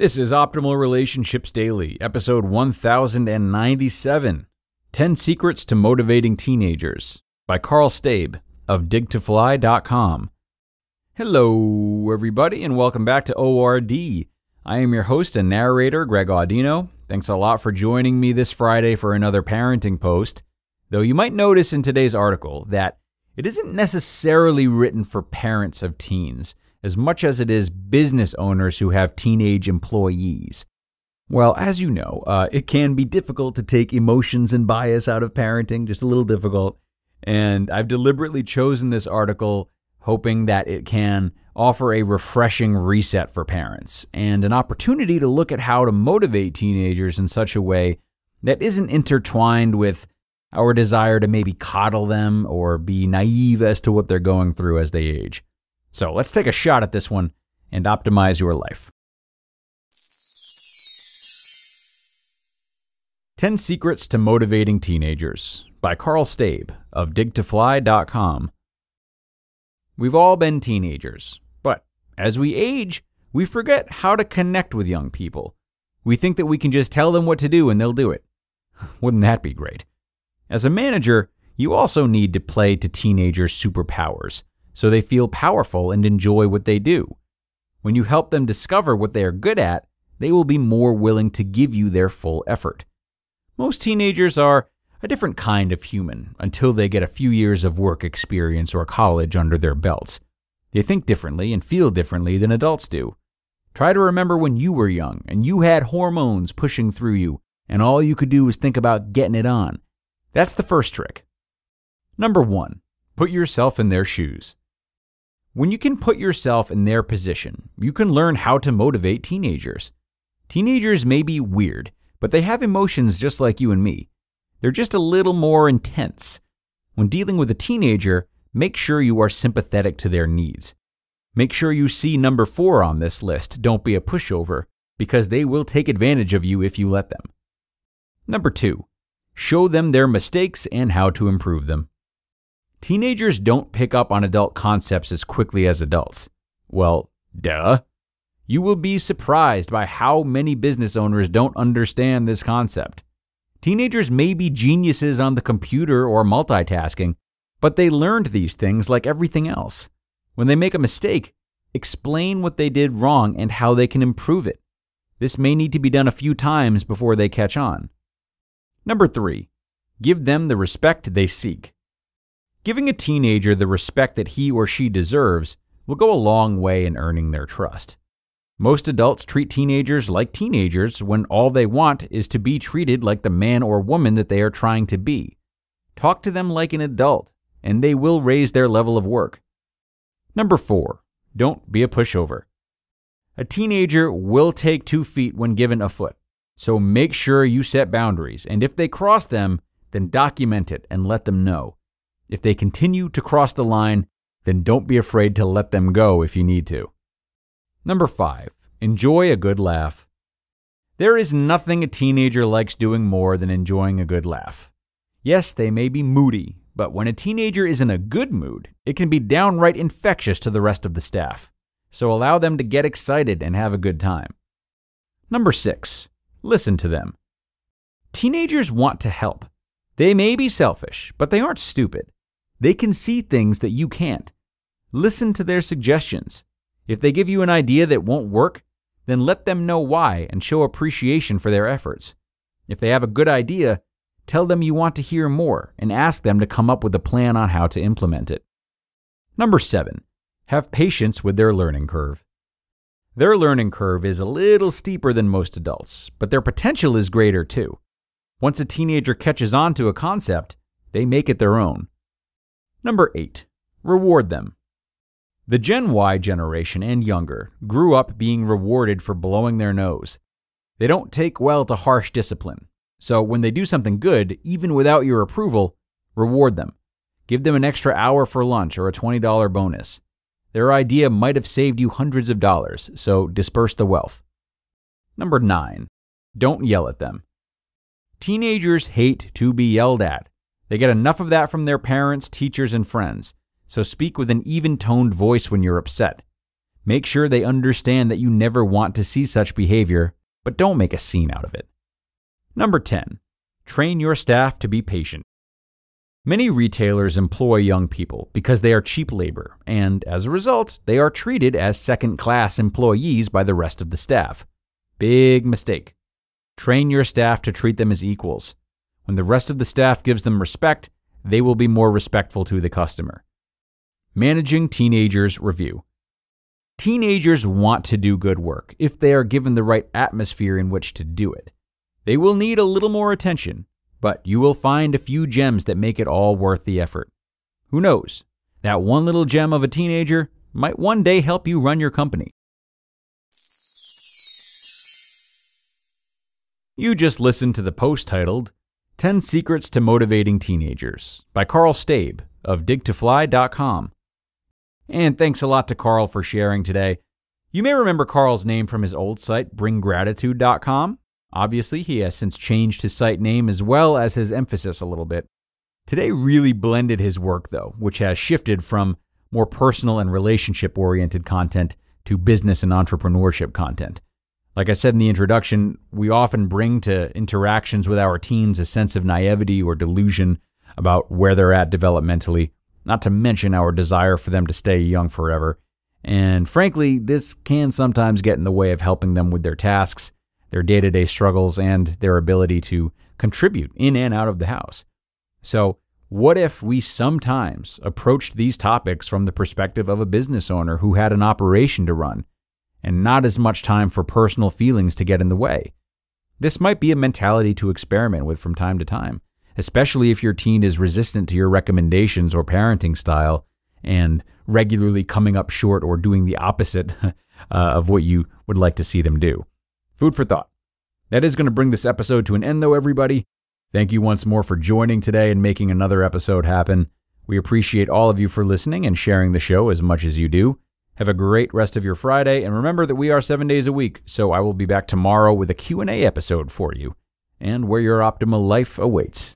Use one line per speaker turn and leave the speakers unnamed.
This is Optimal Relationships Daily, episode 1097, 10 Secrets to Motivating Teenagers by Karl Staib of DigToFly.com. Hello, everybody, and welcome back to ORD. I am your host and narrator, Greg Audino. Thanks a lot for joining me this Friday for another parenting post, though you might notice in today's article that it isn't necessarily written for parents of teens, as much as it is business owners who have teenage employees. Well, as you know, it can be difficult to take emotions and bias out of parenting, just a little difficult, and I've deliberately chosen this article hoping that it can offer a refreshing reset for parents and an opportunity to look at how to motivate teenagers in such a way that isn't intertwined with our desire to maybe coddle them or be naive as to what they're going through as they age. So let's take a shot at this one and optimize your life. 10 Secrets to Motivating Teenagers by Karl Staib of DigToFly.com. We've all been teenagers, but as we age, we forget how to connect with young people. We think that we can just tell them what to do and they'll do it. Wouldn't that be great? As a manager, you also need to play to teenagers' superpowers, so they feel powerful and enjoy what they do. When you help them discover what they are good at, they will be more willing to give you their full effort. Most teenagers are a different kind of human until they get a few years of work experience or college under their belts. They think differently and feel differently than adults do. Try to remember when you were young and you had hormones pushing through you and all you could do was think about getting it on. That's the first trick. Number 1, put yourself in their shoes. When you can put yourself in their position, you can learn how to motivate teenagers. Teenagers may be weird, but they have emotions just like you and me. They're just a little more intense. When dealing with a teenager, make sure you are sympathetic to their needs. Make sure you see number 4 on this list, don't be a pushover, because they will take advantage of you if you let them. Number 2, show them their mistakes and how to improve them. Teenagers don't pick up on adult concepts as quickly as adults. Well, duh. You will be surprised by how many business owners don't understand this concept. Teenagers may be geniuses on the computer or multitasking, but they learned these things like everything else. When they make a mistake, explain what they did wrong and how they can improve it. This may need to be done a few times before they catch on. Number 3, give them the respect they seek. Giving a teenager the respect that he or she deserves will go a long way in earning their trust. Most adults treat teenagers like teenagers when all they want is to be treated like the man or woman that they are trying to be. Talk to them like an adult, and they will raise their level of work. Number 4, don't be a pushover. A teenager will take 2 feet when given a foot, so make sure you set boundaries, and if they cross them, then document it and let them know. If they continue to cross the line, then don't be afraid to let them go if you need to. Number 5, enjoy a good laugh. There is nothing a teenager likes doing more than enjoying a good laugh. Yes, they may be moody, but when a teenager is in a good mood, it can be downright infectious to the rest of the staff. So allow them to get excited and have a good time. Number 6, listen to them. Teenagers want to help. They may be selfish, but they aren't stupid. They can see things that you can't. Listen to their suggestions. If they give you an idea that won't work, then let them know why and show appreciation for their efforts. If they have a good idea, tell them you want to hear more and ask them to come up with a plan on how to implement it. Number 7, have patience with their learning curve. Their learning curve is a little steeper than most adults, but their potential is greater too. Once a teenager catches on to a concept, they make it their own. Number 8, reward them. The Gen Y generation and younger grew up being rewarded for blowing their nose. They don't take well to harsh discipline, so when they do something good, even without your approval, reward them. Give them an extra hour for lunch or a $20 bonus. Their idea might have saved you hundreds of dollars, so disperse the wealth. Number 9, don't yell at them. Teenagers hate to be yelled at. They get enough of that from their parents, teachers, and friends, so speak with an even-toned voice when you're upset. Make sure they understand that you never want to see such behavior, but don't make a scene out of it. Number 10. Train your staff to be patient. Many retailers employ young people because they are cheap labor, and as a result, they are treated as second-class employees by the rest of the staff. Big mistake. Train your staff to treat them as equals. When the rest of the staff gives them respect, they will be more respectful to the customer. Managing teenagers review. Teenagers want to do good work if they are given the right atmosphere in which to do it. They will need a little more attention, but you will find a few gems that make it all worth the effort. Who knows? That one little gem of a teenager might one day help you run your company. You just listened to the post titled 10 Secrets to Motivating Teenagers by Karl Staib of DigToFly.com. And thanks a lot to Karl for sharing today. You may remember Karl's name from his old site, BringGratitude.com. Obviously, he has since changed his site name as well as his emphasis a little bit. Today really blended his work, though, which has shifted from more personal and relationship-oriented content to business and entrepreneurship content. Like I said in the introduction, we often bring to interactions with our teens a sense of naivety or delusion about where they're at developmentally, not to mention our desire for them to stay young forever. And frankly, this can sometimes get in the way of helping them with their tasks, their day-to-day struggles, and their ability to contribute in and out of the house. So, what if we sometimes approached these topics from the perspective of a business owner who had an operation to run, and not as much time for personal feelings to get in the way? This might be a mentality to experiment with from time to time, especially if your teen is resistant to your recommendations or parenting style and regularly coming up short or doing the opposite of what you would like to see them do. Food for thought. That is going to bring this episode to an end, though, everybody. Thank you once more for joining today and making another episode happen. We appreciate all of you for listening and sharing the show as much as you do. Have a great rest of your Friday, and remember that we are 7 days a week, so I will be back tomorrow with a Q&A episode for you, and where your optimal life awaits.